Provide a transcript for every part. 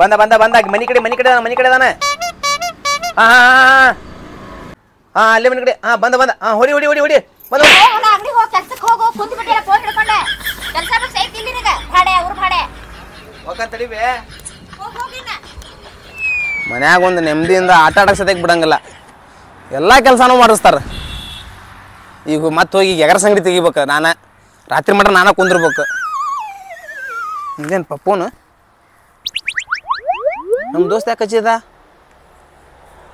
ಬಂದ ಬಂದ ಬಂದ ಮನಿ ಕಡೆ ಅದಾನ. ಹಾ ಅಲ್ಲೇ ಮನಿ ಕಡೆ. ಹಾ ಬಂದ ಬಂದ. ಹಾ ಹೊಡಿ ಹೊಡಿ ಹೊಡಿ ಹೊಡಿ ಬಂದ. ಅಂಗಡಿ ಹೋಗಿ ಕೆಲಸಕ್ಕೆ ಹೋಗು. ಕುಂತು ಬಿಟ್ಟಿರ ಫೋನ್ ಹಿಡ್ಕೊಂಡೆ. ಕೆಲಸ ಬಿಟ್ಟು ಸೈತ್ ಇಲ್ಲಿ ನಿನಗೆ ಭಾಡೆ ಊರು ಭಾಡೆ. ಹೋಗಂತ ತಡಿಬೇ. ಹೋಗಿನ ಮನ್ಯಾಗ ಒಂದು ನೆಮ್ಮದಿಯಿಂದ ಆಟ ಆಡಕ್ಕೆ ಸದ್ಯಕ್ಕೆ ಬಿಡಂಗಿಲ್ಲ. ಎಲ್ಲ ಕೆಲಸನೂ ಮಾಡಿಸ್ತಾರ. ಈಗ ಮತ್ತೆ ಹೋಗಿ ಎಗರ ಸಂಗಡಿ ತೆಗಿಬೇಕು. ನಾನು ರಾತ್ರಿ ಮಟ್ಟ ನಾನು ಕುಂದಿರ್ಬೇಕು. ಇದೇನು ಪಪ್ಪೂನು ನಮ್ಮ ದೋಸ್ತ ಯಾಕೆ ಹಚ್ಚಿದ?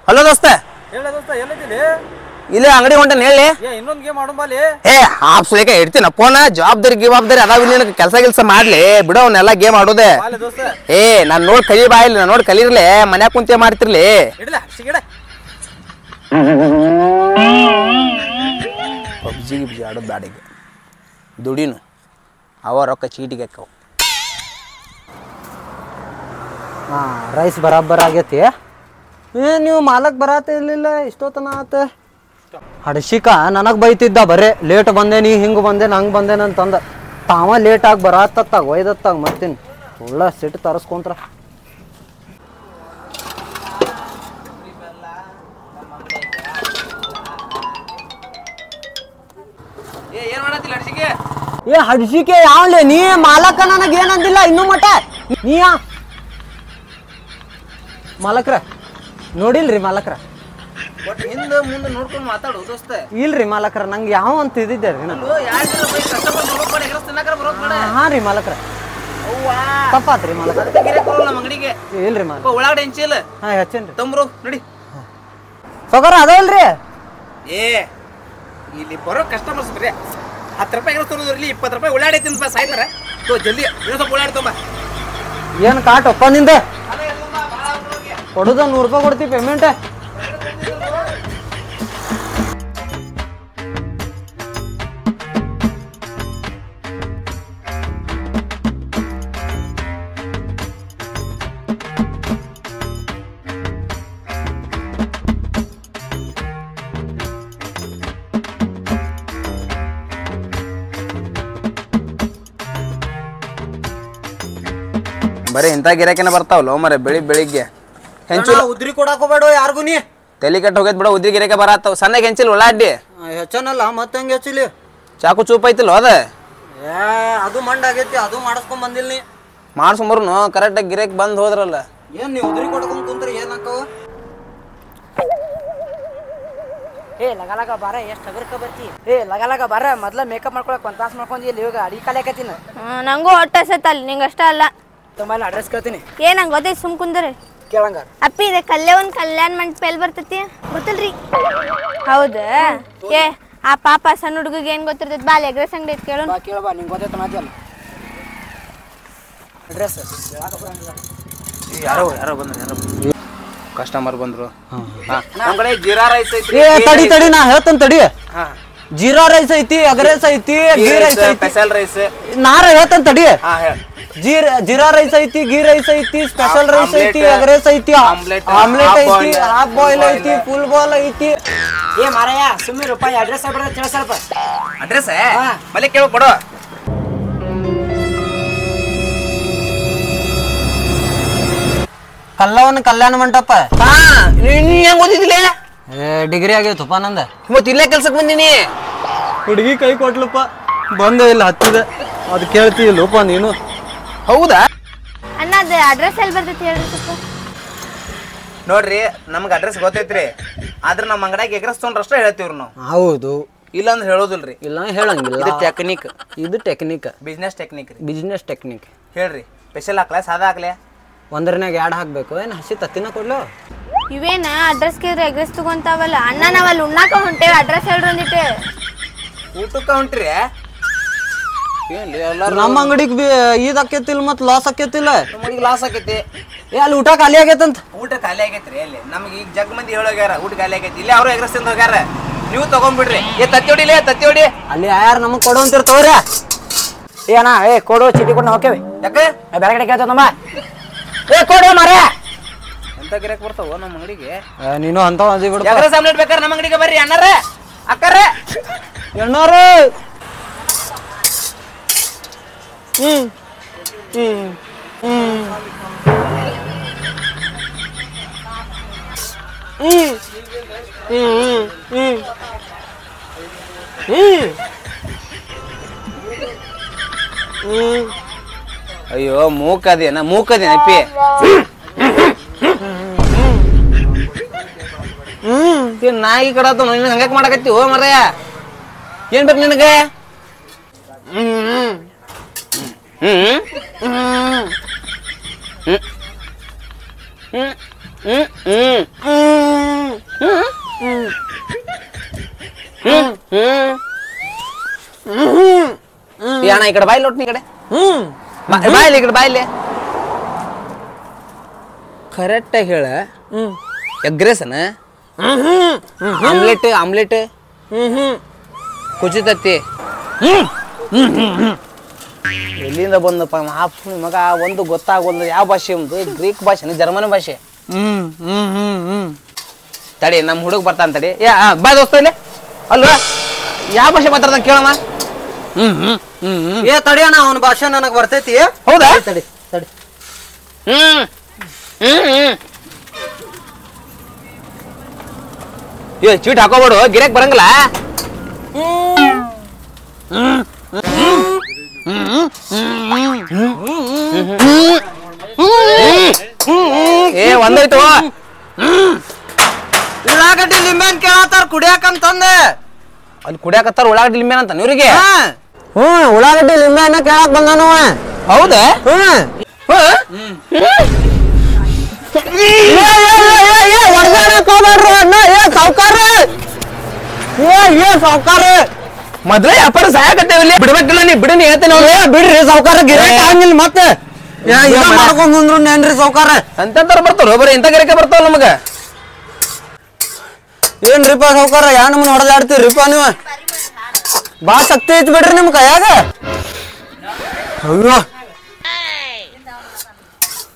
ಹಲೋ ದೋಸ್ತ. ಹೇಳ ದೋಸ್ತ ಎಲ್ಲಿದ್ದೀನಿ? ಇಲ್ಲೇ ಅಂಗಡಿ ಹೊಂಟೇನು ಹೇಳಿ. ಇನ್ನೊಂದು ಗೇಮ್ ಆಡೋಣ ಬಾಲಿ. ಹಾಫ್ ಸುಲೇಕ ಇಡ್ತೀನಿ ಫೋನ. ಜವಾಬ್ದಾರಿ ಅದಾವ ನಿನಗೆ ಕೆಲಸ ಮಾಡ್ಲಿ ಬಿಡೋ. ಅವನ್ನೆಲ್ಲ ಗೇಮ್ ಆಡೋದೆ. ನಾನು ನೋಡಿ ಕಲಿ ಬಾಯಿಲಿ. ನಾನು ನೋಡಿ ಕಲೀರ್ಲಿ. ಮನ್ಯಾಗ ಕುಂತೆ ಮಾಡ್ತಿರ್ಲಿ. ಪಬ್ಜಿ ಗಿಬ್ಜಿ ಆಡೋದು ಬ್ಯಾಡಿಗೆ ದುಡಿನು ಅವ ರೊಕ್ಕ ಚೀಟಿಗೆ ಅಕ್ಕವು. ರೈಸ್ ಬರಾಬರ್ ಆಗೈತಿ. ನೀವು ಮಾಲಕ್ ಬರಾತ ಇರ್ಲಿಲ್ಲ ಇಷ್ಟೊತ್ತನ ಆತ. ಹಡ್ಸಿಕ ನನಗೆ ಬೈತಿದ್ದ ಬರೇ ಲೇಟ್ ಬಂದೇನಿ ಹಿಂಗೆ ಬಂದೇನಿ ಹಂಗೆ ಬಂದೇನಿ ಅಂತಂದ. ತಾವ ಲೇಟಾಗಿ ಬರಾತ್ತಾಗ ಒಯ್ದತ್ತಾಗ ಮತ್ತೀನಿ ಒಳ್ಳ ಸಿಟ್ಟು ತರಿಸ್ಕೊಂತ್ರ. ಏ ಹಡ್ಸಿಕೆ ಯಾವ್ಲೆ ನೀ ಮಾಲಕ ನನಗೆ ಏನಂದಿಲ್ಲ ಇನ್ನೂ ಮಟ. ನೀ ಮಾಲಕ್ರ ನೋಡಿಲ್ರಿ ಮಾಲಕ್ರ? ಹಿಂದೆ ಮುಂದೆ ನೋಡ್ಕೊಂಡು ಮಾತಾಡು ದೋಸ್ತ. ಇಲ್ರಿ ಮಾಲಕ್ರ ನಂಗೆ ಯಾವ ಅಂತ ಇದ್ದಿದ್ದೆ ರೀ. ಹಾ ರೀ ಮಾಲಕ್ರ ತಪ್ಪಾತ್ರಿ ಮಾಲಕ್ರ. ಇಲ್ರಿ ಮಾಲಕ್ರ ಒಳಗಡೆ ಹೆಂಚಿಲ್ಲ. ಹಾ ಹೆಚ್ಚೇನ್ರಿ ತಂಬ್ರು ನೋಡಿ. ಸೊಗರ ಅದಾವಲ್ರಿ? ಇಲ್ಲಿ ಬರೋ ಕಸ್ಟಮರ್ಸ್ ಬರೀ 10 ರೂಪಾಯಿ ಇರ್ಲಿ 20 ರೂಪಾಯಿ ಉಳ್ಳಾಡಿ ತಿಂದ ಸಾಯ್ತಾರ. ಜಲ್ದಿ ಸ್ವಲ್ಪ ಉಳ್ಳಾಡಿ ತುಂಬ. ಏನು ಕಾಟಪ್ಪ ನಿಂದ ಕೊಡುದ 100 ರೂಪಾಯಿ ಕೊಡ್ತೀವಿ ಪೇಮೆಂಟ್. ಬರೀ ಇಂಥ ಗಿರಾಕಿನ ಬರ್ತಾವಲ್ಲ ಮರೆ ಬೆಳಿಗ್ಗೆ. ಹೆಂಚು ಉದ್ರಿ ಕೊಡಾಕ ಬೇಡ ಯಾರಿಗೂ ನೀ ತಲೆ ಕೆಟ್ಟ ಹೋಗೈತ್ ಬಿಡ. ಉದ್ರಿ ಗಿರಾಕ ಬರತ್ತಾವ. ಸಣ್ಣಗೆ ಹೆಂಚಿಲ್ ಉಳ್ಳಾಡ್ಡಿ ಹೆಚ್ಚನಲ್ಲ ಮತ್ತೆ ಹೆಂಗೆ ಹೆಚ್ಚಿಲಿ? ಚಾಕು ಚೂಪ್ ಐತಿಲ್ಲ ಅದ ಅದು ಮಂಡಾಗೈತಿ. ಅದು ಮಾಡಿಸ್ಕೊಂಡ್ ಬಂದಿಲ್ಲ ನೀ. ಮಾಡ್ಸ್ಕೊಂಬರ್ನು ಕರೆಕ್ಟಾಗಿ ಗಿರಾಕಿ ಬಂದು ಹೋದ್ರಲ್ಲ. ಏನ್ ನೀವು ಉದ್ರಿ ಕೊಡ್ಕೊಂಡ್ ಕುಂತ್ರಿ ಏನಾಕವ? ಲಗಲಗ ಬಾರ ಎಷ್ಟು ಹಗರ್ಕ ಬರ್ತಿ. ಲಗಲಗ ಬಾರ ಮೊದ್ಲ ಮೇಕಪ್ ಮಾಡ್ಕೊಳಕ್ ಒಂದ್ ತಾಸ್ ಮಾಡ್ಕೊಂಡಿ ಇಲ್ಲಿ ಇವಾಗ ಅಡಿಗೆ ಕಾಲಕತ್ತೀನಿ. ನಂಗೂ ಹೊಟ್ಟೆ ಸತ್ತಲ್ಲ ನಿಂಗೆ ಅಷ್ಟ ಅಲ್ಲ. ತುಂಬಾ ಅಡ್ರೆಸ್ ಕೇಳ್ತೀನಿ. ನಂಗೆ ಗೊತ್ತೈತಿ ಸುಮ್ ಕುಂದ್ರಿ ಕೇಳಂಗ. ಅಪ್ಪಿ ಇದೆ ಕಲ್ಯಾಣ ಮಂಟಪ ಎಲ್ಲಿ ಬರ್ತೈತಿ ಗೊತ್ತಿಲ್ರಿ? ಹೌದಾ? ಆ ಪಾಪ ಸಣ್ಣ ಹುಡುಗಿಗೆ ಏನ್ ಗೊತ್ತಿರ್ತೈತಿ? ಬಾ ಅಲ್ಲಿ ಎಗ್ರೆಸ್ ಅಂಗಡಿ ಐತಿ ಕೇಳೋಣ. ಕೇಳಬಾ ನಿಂಗೆ ಗೊತ್ತೈತ ಮಾತಿಯಲ್ಲ. ಅಡ್ರೆಸ್ ಯಾರೋ ಬಂದ್ರು ಕಸ್ಟಮರ್ ಬಂದ್ರು. ನಮ್ಮ ಕಡೆ ಜೀರಾ ರೈಸ್ ಐತಿ. ತಡಿ ನಾ ಹೇಳ್ತೇನೆ ತಡಿ. ಜೀರಾ ರೈಸ್ ಐತಿ, ಎಗ್ರೆಸ್ ಐತಿ, ಗೀ ರೈಸ್ ಐತಿ, ಸ್ಪೆಷಲ್ ರೈಸ್. ನಾರ ಹೇಳ್ತೇನೆ ತಡಿ. ಜೀರಾ ರೈಸ್ ಐತಿ, ಗೀ ರೈಸ್ ಐತಿ, ಸ್ಪೆಷಲ್ ರೈಸ್ ಐತಿ, ಎಗ್ರೆಸ್ ಐತಿ, ಆಮ್ಲೆಟ್ ಐತಿ, ಹಾಫ್ ಬಾಯ್ಲ್ ಐತಿ, ಫುಲ್ ಬಾಯ್ಲ್ ಐತಿ. ಮಾರಾಯ ಸುಮ್ಮನೆ ರೂಪಾಯಿ ಅಡ್ರೆಸ್ ಆಗ್ಬಿಡ ತಿಳಿಸಲ್ಪ. ಅಡ್ರೆಸ್ ಮಲೆ ಕೇಳೋ ಕೊಡು. ಕಲ್ಯಾಣ ಮಂಟಪ. ನೀ ಹೆಂಗ್ ಓದಿದಿಲ್ಲ? ಡಿಗ್ರಿ ಆಗೈತಪ್ಪ ನಂದ. ಮತ್ ಇಲ್ಲೇ ಕೆಲ್ಸಕ್ಕೆ ಬಂದಿನಿ. ಹುಡುಗಿ ಕೈ ಕೊಟ್ಲಪ್ಪ ಬಂದೆ ಇಲ್ಲ ಹತ್ತಿದೆ. ಅದು ಕೇಳ್ತೀಯಲ್ಲಪ್ಪ ನೀನು. ಹೌದಾ? ಅಣ್ಣದ ಅಡ್ರೆಸ್ ಎಲ್ಲಿ ಬರ್ತೈತಿ ಹೇಳ್ರಿ ಸ್ವಲ್ಪ. ನೋಡ್ರಿ ನಮ್ಗೆ ಅಡ್ರೆಸ್ ಗೊತ್ತೈತ್ರಿ. ಆದ್ರೆ ನಮ್ಮ ಅಂಗಡಿಯಾಗ ಎಗ್ರೆಸ್ ತೊಗೊಂಡ್ರಷ್ಟೇ ಹೇಳ್ತೀವ್ರಿ ನಾವು. ಹೌದು ಇಲ್ಲ ಅಂದ್ರೆ ಹೇಳೋದಿಲ್ರಿ. ಇಲ್ಲ ಹೇಳಂಗಿಲ್ಲ. ಇದು ಟೆಕ್ನಿಕ್. ಇದು ಟೆಕ್ನಿಕ್. ಬಿಸ್ನೆಸ್ ಟೆಕ್ನಿಕ್ ರೀ. Business technique. ಹೇಳ್ರಿ ಸ್ಪೆಷಲ್ ಹಾಕ್ಲಾ ಸಾದಾ ಹಾಕ್ಲೆ? ಒಂದರನ್ಯಾಗ 2 ಹಾಕ್ಬೇಕು. ಏನು ಹಸಿ ತತ್ತಿನ ಕೊಡ್ಲು? ಇವೇನ ಅಡ್ರೆಸ್ ಕೇಳಿದ್ರೆ ಎಗ್ರೆಸ್ ತಗೊಂತಾವಲ್ಲ ಅಣ್ಣ. ನಾವಲ್ಲಿ ಉಣ್ಣಾಕ ಹೊಂಟೇವಿ. ಅಡ್ರೆಸ್ ಹೇಳ್ರಿ ಒಂದಿಟ್ಟು. ಊಟಕ್ಕೆ ಹೊಂಟ್ರಿ? ನಮ್ಮ ಅಂಗಡಿಗೆ ಈದ್ ಆಕೇತಿಲ್ಲ ಮತ್ ಲಾಸ್ ಆಕೇತಿಲ್ಲ. ನಮಗೆ ಲಾಸ್ ಆಕೈತಿ. ಅಲ್ಲಿ ಊಟ ಖಾಲಿ ಆಗೈತಂತ. ಊಟ ಖಾಲಿ ಆಗೈತ್ರಿ. ಅಲ್ಲಿ ನಮ್ಗೆ ಈಗ ಜಗ್ ಮಂದಿ ಹೇಳೋಗ್ಯಾರ ಊಟ ಖಾಲಿ ಆಗೈತಿ. ಇಲ್ಲಿ ಅವರು ಎಗ್ರೆಸ್ ತಿಂದ ಹೋಗ್ಯಾರ. ನೀವು ತಗೊಂಡ್ಬಿಡ್ರಿ. ತತ್ತಿ ಹೊಡಿ. ಅಲ್ಲಿ ಯಾರು ನಮಗ್ ಕೊಡುವಂತಿರ್ತವ್ರ. ಅಣ್ಣ ಕೊಡು ಚೀಟಿ ಕೊಟ್ಟು ನಾವು ಹೋಗ್ತೇವೆ. ಯಾಕೆ ಬೇರೆ ಕಡೆ ಕೇಳ್ತೇವೆ ನಮ್ಮ. ಕೊಡು ಮಾರೇ. ಎಂತ ಗಿರಾಕ್ ಬರ್ತಾವ ನಮ್ಮ ಅಂಗಡಿಗೆ? ನೀನು ಅಂತ ಅದಿ ಬಿಡು. ಎಗ್ರೆಸ್ ಆಮ್ಲೆಟ್ ಬೇಕಾರೆ ನಮ್ಮ ಅಂಗಡಿಗೆ ಬರ್ರಿ ಅಣ್ಣಾರ ಅಕ್ಕಾರ. ಎಣ್ಣಾರು ಅಯ್ಯೋ ಮೂಕದೇನ ಅಪ್ಪಿ ನಾಯಿ ಕಡಾತ ಹಂಗಾಕ್ ಮಾಡಕತ್ತಿ ಹೋ ಮರ್ಯ ಏನ್ ಬೇಕು ನಿನಗೆ ಅಣ್ಣ ಈ ಕಡೆ ಬಾಯಿಲ್ ಒಟ್ಟು ಈ ಕಡೆ ಬಾಯಿಲಿ ಈ ಕಡೆ ಬಾಯಿಲಿ ಕರೆಕ್ಟಾಗಿ ಹೇಳ ಎಗ್ರೆಸನ ಆಮ್ಲೆಟ್ ಆಮ್ಲೆಟ್ ಕುಚಿತತ್ತಿ ಎಲ್ಲಿಂದ ಬಂದಪ್ಪ ಮಗ ಒಂದು ಗೊತ್ತಾಗೊಂದು ಯಾವ ಭಾಷೆ ಒಂದು ಗ್ರೀಕ್ ಭಾಷೆ ಜರ್ಮನ್ ಭಾಷೆ ತಡಿ ನಮ್ಮ ಹುಡುಗ ಬರ್ತಾನ ತಡಿ ಬಾ ದೋಸ್ತ ಇಲ್ಲಿ ಅಲ್ವಾ ಯಾವ ಭಾಷೆ ಮಾತಾಡ್ದ ಕೇಳಮ್ಮ ಏ ತಡಿಯೋಣ ಅವನ ಭಾಷೆ ನನಗ್ ಬರ್ತೈತಿ ಹೌದಾ ತಡಿ ತಡಿ ಏ ಚೀಟ್ ಹಾಕೋಬೇಡು ಗಿರಾಕ್ ಬರಂಗಿಲ್ಲ ಏ ಒಂದೈತು ಉಳ್ಳಾಗಡ್ಡಿ ಲಿಂಬೆನ್ ಕೇಳತ್ತಾರ ಕುಡಿಯಾಕಂತಂದೆ ಅಲ್ಲಿ ಕುಡಿಯಾಕತ್ತಾರ ಉಳ್ಳಾಗಡ್ಡಿ ಲಿಂಬೆ ಅಂತ ಇವ್ರಿಗೆ ಉಳ್ಳಾಗಡ್ಡಿ ಲಿಂಬೆನ ಕೇಳಕ್ ಬಂದಾನವ ಹೌದಾ ಮೊದ್ಲೇ ವ್ಯಾಪಾರ ಸಹಾಯಕತ್ತೇವಿಲ್ಲ ಬಿಡ್ಬೇಕಿಲ್ಲ ನೀ ಬಿಡಿ ಹೇಳ್ತೇನೆ ಬಿಡ್ರಿ ಸಾವ್ಕಾರ ಗಿರಾಕಿ ಹಂಗಿಲ್ಲ ಮತ್ತೆ ಮಾಡ್ಕೊಂಡ್ ಬಂದ್ರು ನೇನ್ರಿ ಸಾವ್ಕಾರ ಅಂತಂತಾರ ಬರ್ತಾರ ಬರೀ ಇಂಥ ಗಿರಾಕಿ ಬರ್ತಾವಲ್ಲ ನಮಗ ಏನ್ರಿಪ್ಪ ಸಾವ್ಕಾರ ಯಾ ನಮ್ಮನ್ನ ಹೊಡೆದಾಡ್ತೀರಿಪ್ಪ ನೀವು ಬಾಳ ಶಕ್ತಿ ಐತಿ ಬಿಡ್ರಿ ನಿಮ್ ಕೈಯಾಗ ಅಯ್ಯೋ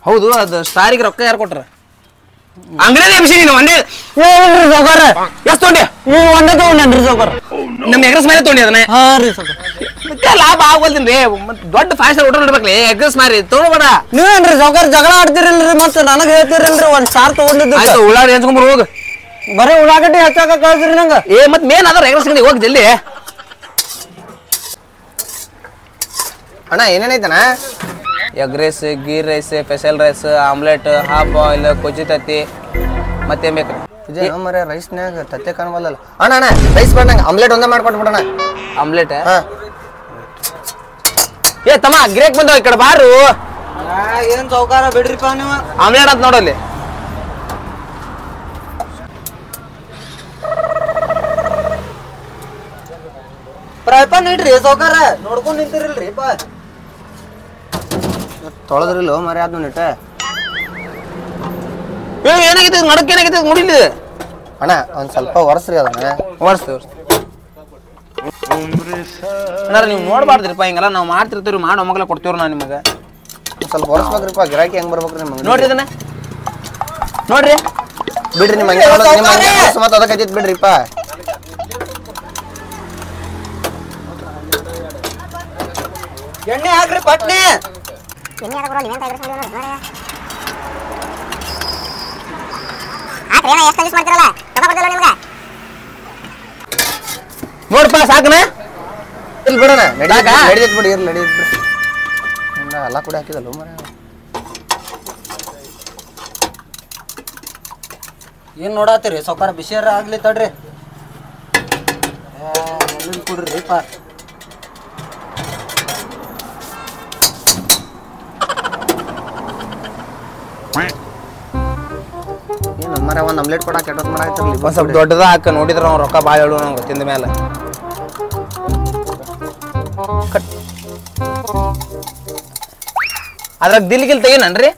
ಹೌದು ಅದು ಸ್ಟಾರಿಗೆ ರೊಕ್ಕ ಯಾರು ಕೊಟ್ರ ಅಂಗಡಿ ಎಬ್ಸಿ ನೀನು ಒಂದೇ ಏನ್ರಿ ಸಾವ್ಕಾರ ಎಷ್ಟು ತೊಗೊಂಡೆ ನೀವು ಒಂದೇ ತಗೊಂಡೇನ್ರಿ ಸಾವ್ಕಾರ ನಮ್ಮ ಎಗ್ರೆಸ್ ಮೇಲೆ ತೊಗೊಂಡಿ ಅದನ್ನ ಹಾ ರೀ ಸಾವ್ಕಾರ ಮತ್ತೆ ಲಾಭ ಆಗೋಲ್ತೀನಿ ದೊಡ್ಡ 5 ಸ್ಟಾರ್ ಹೋಟೆಲ್ ಇಡ್ಬೇಕ್ಲಿ ಎಗ್ರೆಸ್ ಮಾರಿ ತಗೊಳ್ಬೇಡ ನೀವೇನ್ರಿ ಸಾವ್ಕಾರ ಜಗಳ ಆಡ್ತಿರಲ್ರಿ ಮತ್ತೆ ನನಗ್ ಹೇಳ್ತಿರಲ್ರಿ ಒಂದ್ ಸಾರ್ ತಗೊಂಡಿದ್ದು ಆಯ್ತು ಉಳ್ಳಾಗಡ್ಡಿ ಹಂಚ್ಕೊಂಬರ್ ಹೋಗ ಬರೀ ಉಳ್ಳಾಗಡ್ಡಿ ಹಚ್ಚಾಕ ಕಳ್ಸ್ರಿ ನಂಗ ಏ ಮತ್ ಮೇನ್ ಅದ್ರ ಎಗ್ರೆಸ್ ಅಂಗಡಿ ಹೋಗಿ ಜಲ್ದಿ ಅಣ್ಣ ಏನೇನೈತಣ್ಣ? Egg rice ghee rice special rice omelette half boil ಕೊಚ್ಚಿ ತತ್ತಿ ಮತ್ತೇನ್ ಬೇಕು ಇದೇನೋ ಮರೆ ರೈಸ್ನ್ಯಾಗ ತತ್ತೆ ಕಾಣವಲ್ಲಲ್ಲ. ಅಣ್ಣ ಅಣ್ಣ ರೈಸ್ ಬೇಡ ನಂಗೆ ಆಮ್ಲೆಟ್ ಒಂದೇ ಮಾಡ್ಕೊಟ್ಬಿಡಣ. ಆಮ್ಲೆಟ್ ಹಾ ಏ ತಮ್ಮ ಗಿರೇಕ್ ಬಂದವ ಈ ಕಡೆ ಬಾರು ಏನ್ ಸೌಕಾರ ಬಿಡ್ರಿಪ್ಪ ನೀವು ಆಮ್ಲೆಟ್ ಅಂತ ನೋಡಲ್ಲಿ ಪ್ರಯತ್ನ ನೀಡ್ರಿ ಸೌಕಾರ ನೋಡ್ಕೊಂಡ್ ನಿಂತಿರಲ್ರಿಪ್ಪ ತೊಳೆದ್ರಿಲ್ಲ ಮರೆ ಆದ್ನು ನೆಟ್ಟ. ಏ ಏನಾಗೈತೆ ನಡಕ್ ಏನಾಗೈತೆ ನೋಡಿಲ್ಲ ಅಣ್ಣ ಒಂದ್ ಸ್ವಲ್ಪ ಒರೆಸ್ರಿ ಅದನ್ನ. ವರ್ಸ್ತು ಅಣ್ಣ ನೀವು ನೋಡ್ಬಾರ್ದ್ರಿಪ್ಪ ಹಿಂಗೆಲ್ಲ ನಾವು ಮಾಡ್ತಿರ್ತೀವಿ ಮಾಡಿ ಒಮ್ಮಗಲ ಕೊಡ್ತೀವ್ರಿ ನಾ ನಿಮಗೆ ಒಂದ್ ಸ್ವಲ್ಪ ಒರೆಸ್ಬೇಕ್ರಿಪ್ಪ, ಗಿರಾಕಿ ಹೆಂಗ್ ಬರ್ಬೇಕ್ರಿ ನಿಮ್ಗೆ? ನೋಡ್ರಿ ಇದನ್ನ ನೋಡ್ರಿ ಬಿಡ್ರಿ ನಿಮ್ಮ ಮತ್ತೆ ಅದಕ್ಕೆ ಬಿಡ್ರಿಪ್ಪ. ಎಣ್ಣೆ ಹಾಕ್ರಿ ಪಟ್ನೆ ನೋಡಪ್ಪ ಸಾಕನ ಇಲ್ಲಿ ಬಿಡೋಣ ಸಾಕಾ? ನಡೀತ್ ಬಿಡಿ ಇರ್ಲಿ ನಡೀತ್ ಬಿಡಿ. ಎಲ್ಲ ಕೂಡ ಹಾಕಿದಲ್ಲ ಮರ. ಏನ್ ನೋಡಾತಿರಿ ಸೌಕಾರ ಬಿಸಿಯಾರ ಆಗ್ಲಿ ತಡ್ರಿ ಕುಡ್ರಿಪ್ಪ ಏನು ಮರ ಒಂದು ಆಮ್ಲೆಟ್ ಕೊಡಕ್ಕೆ ಕೆಟ್ಟದ್ ಮಾಡಾಕತ್ತಿರ್ಲಿ. ಒಂದ್ ಸ್ವಲ್ಪ ದೊಡ್ಡದ ಹಾಕ ನೋಡಿದ್ರ ಅವ್ನು ರೊಕ್ಕ ಭಾಳ ಹೇಳು ನಂಗೆ ತಿಂದ ಮೇಲೆ ಅದ್ರಾಗ ದಿಲ್ ಗಿಲ್ ತೆಗೀನನ್ರಿ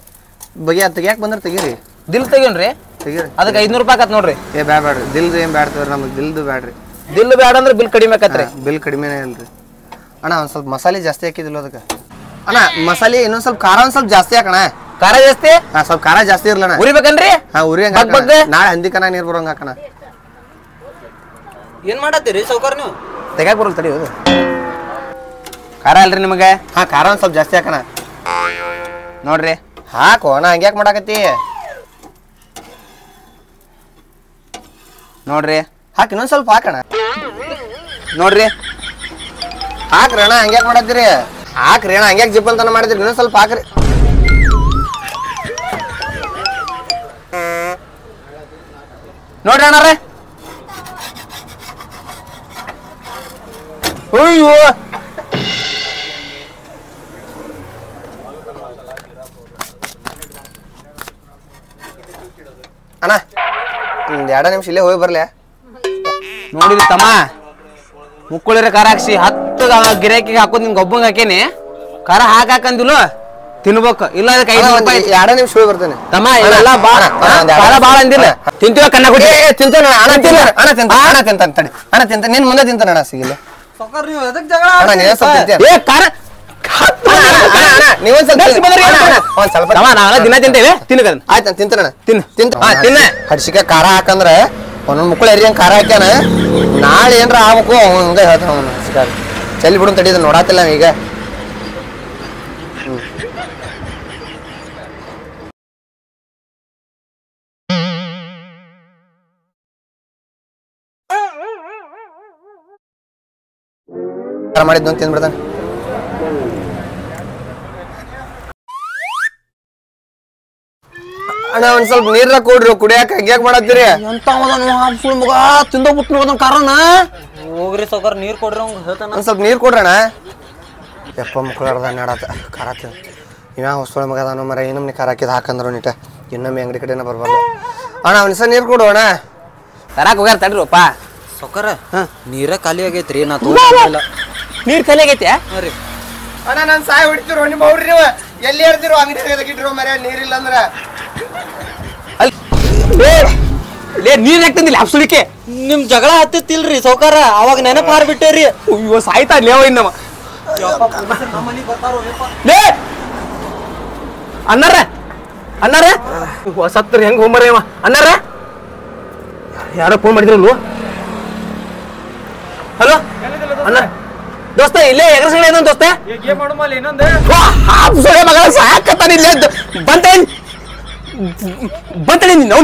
ಬಗೆ ತೆಗಿಯಾಕ ಬಂದ್ರೆ ತೆಗೀರಿ, ದಿಲ್ ತೆಗೀನ್ರಿ ತೆಗೀರಿ. ಅದಕ್ಕೆ 500 ರೂಪಾಯಿ ಆಕತ್ ನೋಡ್ರಿ. ಏ ಬ್ಯಾಡ್ರಿ ದಿಲ್ದು ಏನ್ ಬ್ಯಾಡ್ತವ್ರಿ ನಮಗೆ, ದಿಲ್ದು ಬ್ಯಾಡ್ರಿ. ದಿಲ್ ಬ್ಯಾಡ ಅಂದ್ರೆ ಬಿಲ್ ಕಡಿಮೆ ಆಕತ್ರಿ. ಬಿಲ್ ಕಡಿಮೆನೇ ಇಲ್ರಿ ಅಣ್ಣ. ಒಂದ್ ಸ್ವಲ್ಪ ಮಸಾಲೆ ಜಾಸ್ತಿ ಹಾಕಿದಿಲ್ಲ ಅದಕ್ಕೆ ಅಣ್ಣ. ಮಸಾಲೆ ಇನ್ನೊಂದ್ ಸ್ವಲ್ಪ ಖಾರ ಒಂದ್ ಸ್ವಲ್ಪ ಜಾಸ್ತಿ ಹಾಕಣ. ಖಾರ ಜಾಸ್ತಿ ಹಾ ಸ್ವಲ್ಪ ಖಾರ ಜಾಸ್ತಿ ಇರ್ಲಣ್ಣ. ಉರಿಬೇಕನ್ರಿ? ಹಾ ಉರಿ ಹಂಗ ಬಗ್ ಬಗ್. ನಾಳೆ ಹಂದಿ ಕನ ನೀರ್ ಬರೋಂಗ ಹಾಕಣ. ಏನ್ ಮಾಡತ್ತೀರಿ ಸೌಕಾರ ನೀವು ತೆಗ್ಯಾಕ ಬರಲ್ ತಡಿ ಹೌದು. ಖಾರ ಅಲ್ರಿ ನಿಮಗೆ? ಹಾ ಖಾರ ಒಂದ್ ಸ್ವಲ್ಪ ಜಾಸ್ತಿ ಹಾಕಣ. ನೋಡ್ರಿ ಹಾಕು ಅಣ್ಣ, ಹಂಗ್ಯಾಕ್ ಮಾಡಾಕತ್ತಿ? ನೋಡ್ರಿ ಹಾಕಿ ಇನ್ನೊಂದ್ ಸ್ವಲ್ಪ ಹಾಕಣ ನೋಡ್ರಿ ಹಾಕ್ರಿ ಅಣ್ಣ ಹಂಗ್ಯಾಕ್ ಮಾಡತ್ತೀರಿ ಹಾಕ್ರಿ ಅಣ್ಣ ಹಂಗ್ಯಾಕ್ ಜಿಪ್ ಅಂತ ಮಾಡಿದ್ರಿ ಇನ್ನೊಂದ್ ಸ್ವಲ್ಪ ಹಾಕ್ರಿ ನೋಡ್ರಿ ಅಣ್ಣಾರೆ ಅಯ್ಯೋ ಅಣ್ಣ ಒಂದ್ 2 ನಿಮಿಷ ಇಲ್ಲೇ ಹೋಗಿ ಬರ್ಲಿ ನೋಡಿರಿ ತಮ್ಮ ಮುಕ್ಕುಳಿರ ಖಾರ ಹಾಕ್ಸಿ 10 ಗಿರಾಕಿಗೆ ಹಾಕೋದ್ ನಿನ್ ಗೊಬ್ಬಂಗ್ ಹಾಕೇನಿ ಖಾರ ಹಾಕಂದಿಲ್ಲ ತಿನ್ಬೇಕು ಇಲ್ಲ ಅದಕ್ಕೆ 5 ರೂಪಾಯಿ 2 ನಿಮಿಷ ಹೋಗಿ ಬರ್ತೇನೆ ತಮ್ಮ ಇವೆಲ್ಲ ಖಾರ ಬಾಳ ಅಂದಿಲ್ಲ ತಿಂತೀವ ಕಣ್ಣ ಕೊಡಿ ತಿಂತಾನ ಅಣ್ಣ ತಿಂತಾನ ತಡಿ ಅಣ್ಣ ತಿಂತ ನಿನ್ ಮುಂದೆ ತಿಂತಾನ ಅಣ್ಣ ಸಿಗಿಲ್ಲ ಸಾವ್ಕಾರ ನೀವು ಎದಕ್ ಜಗಳ ಅಣ್ಣ ನೀವೇ ಸ್ವಲ್ಪ ತಿಂತೀಯ ಏ ಖಾರ ನೀವೊಂದ್ ಸ್ವಲ್ಪ ತಮ್ಮ ನಾವೆಲ್ಲ ದಿನ ತಿಂತೇವೆ ತಿನ್ಕ ಆಯ್ತು ತಿಂತಾನ ತಿನ್ನ ಹಡ್ಸಿಕ ಖಾರ ಹಾಕಂದ್ರ ಒಂದೊಂದ್ ಮುಕ್ಕಳು ಎರಿಯಂಗ್ ಖಾರ ಹಾಕ್ಯಾನ ನಾಳೆ ಏನ್ರ ಆಗ್ಬೇಕು ಹಂಗ ಹೇಳ್ತಾನ ಅವನು ಹಡ್ಸಿಕಾಗ ಚೆಲ್ಲಿ ಬಿಡು ತಡಿದ ನೋಡಾತಿಲ್ಲ ಈಗ ಮಾಡಿದ್ದು ತಿಂದ್ಬಿಡ್ತಾನೆ ಅಣ್ಣ ಒಂದ್ ಸ್ವಲ್ಪ ನೀರ ಕೊಡ್ರಿ ಕುಡಿಯಾಕ ಹಂಗ್ಯಾಕ್ ಮಾಡತ್ತೀರಿ ಎಂತ ಮಗ ತಿಂದೋಗ್ಬಿಟ್ಟು ನೋಡೋದ್ ಕಾರಣ ಹೋಗ್ರಿ ಸೌಕರ್ ನೀರ್ ಕೊಡ್ರಿ ಅವ್ನು ಹೇಳ್ತಾನ ಒಂದ್ ಸ್ವಲ್ಪ ನೀರ್ ಕೊಡ್ರಣ ಯಪ್ಪ ಮುಕ್ಕಳಾರ್ದ ನಾಡತ್ತ ಖಾರ ತಿಂದ ಇವ ಹೊಸೊಳ ಮಗ ಅದಾನೋ ಮರ ಇನ್ನೊಮ್ಮೆ ಖಾರ ಹಾಕಿದ್ ಹಾಕಂದ್ರು ನೀಟ ಇನ್ನೊಮ್ಮೆ ಅಂಗಡಿ ಕಡೆನ ಬರ್ಬಾರ್ದು ಅಣ್ಣ ಒಂದ್ಸ ನೀರ್ ಕೊಡು ಅಣ್ಣ ತರಾಕ್ ಹೋಗ್ಯಾರ ತಡ್ರಿಪ್ಪ ಸೌಕರ ನೀರ ಖಾಲಿ ಆಗೈತ್ರಿ ನಾ ತೋರಿಲ್ಲ ನೀರ್ ಖಾಲಿ ಆಗೈತೆ ಅಣ್ಣ ನಾನ್ ಸಾಯ್ ಹೊಡಿತಿರೋ ನಿಮ್ಮ ಅವ್ರಿ ನೀವು ಎಲ್ಲಿ ಹೇಳ್ತಿರೋ ಅಂಗಡಿ ಇಟ್ಟಿರೋ ಮರ ನೀರಿಲ್ಲ ಅಂದ್ರ ಲೇ ನೀರ್ ಹಾಕ್ತಂದಿಲ್ಲ ಹಬ್ಸುಳಿಕೆ ನಿಮ್ ಜಗಳ ಹತ್ತಿತ್ತಿಲ್ರಿ ಸೌಕಾರ ಅವಾಗ ನೆನಪು ಹಾರ್ಬಿಟ್ಟೇರಿ ಅಯ್ಯೋ ಸಾಯ್ತಾ ಲೇವ ಇನ್ನವ ಲೇ ಅಣ್ಣಾರ ಅಣ್ಣಾರ ಸತ್ರ ಹೆಂಗ್ ಹೋಮರ ಇವ ಅಣ್ಣಾರ ಯಾರೋ ಫೋನ್ ಮಾಡಿದ್ರಲ್ವ ಹಲೋ ಅಣ್ಣ ದೋಸ್ತ ಇಲ್ಲೇ ಎಗರ್ಸಂಗಡಿ ಏನೋ ದೋಸ್ತ ಗೇಮ್ ಮಾಡುಮಲ್ಲ ಇನ್ನೊಂದು ಹಾಪ್ ಸೊಳೆ ಮಗಳ ಸಾಕತ್ತಾನ ಇಲ್ಲೇ ಬಂತೇನ್ ಬಂತೇನ್ ನೀನು